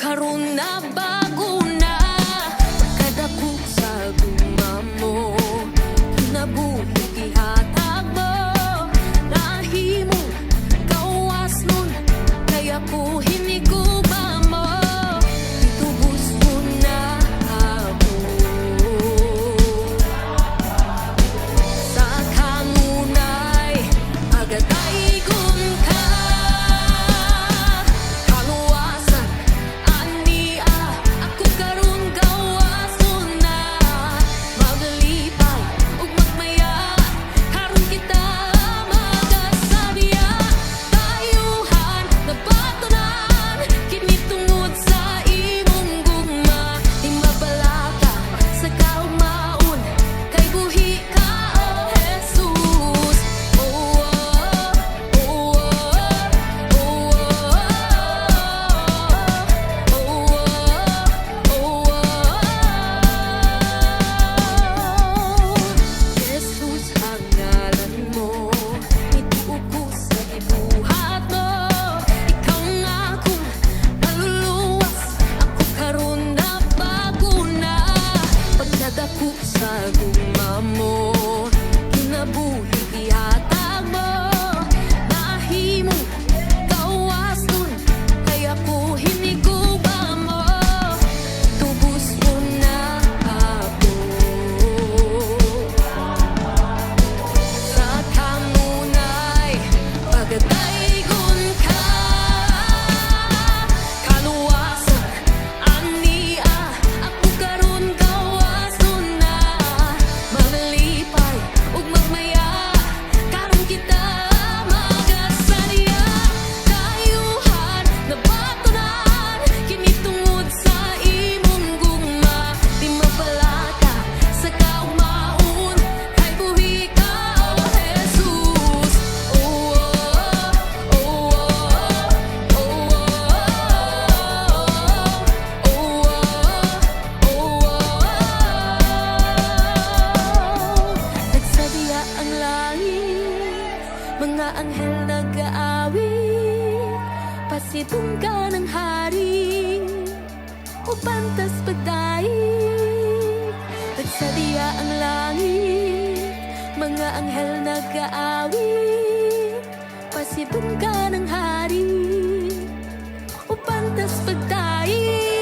karon na bago na pagkadako sa guma mo, kinabuhi ihatag mo, nahimo gawas nun kaya ko hiniguba mo, itubos mo na ako sa kanunay agatay gun ka. Sa guma mo, kinabuhi ihatag mo, nahimo gawas nun kaya ko hiniguba mo, tubos mo na ako sa kanunay pagataygon ka. Kaluwasan ania ako karon gawas na maglipay ug magmaya karon kita magasadya, kayuhan nabatunan kini tungod sa imong gugma, di mabalaka sa kaugmaon kay buhi ka o Jesus. Oh, oh, oh, nagsadya ang langit, mga anghel nag-aawit, pasitong ka ng hari o pantas pagdaig. Nagsadya ang langit, mga anghel nag-aawit, pasitong ka ng hari o pantas pagdaig.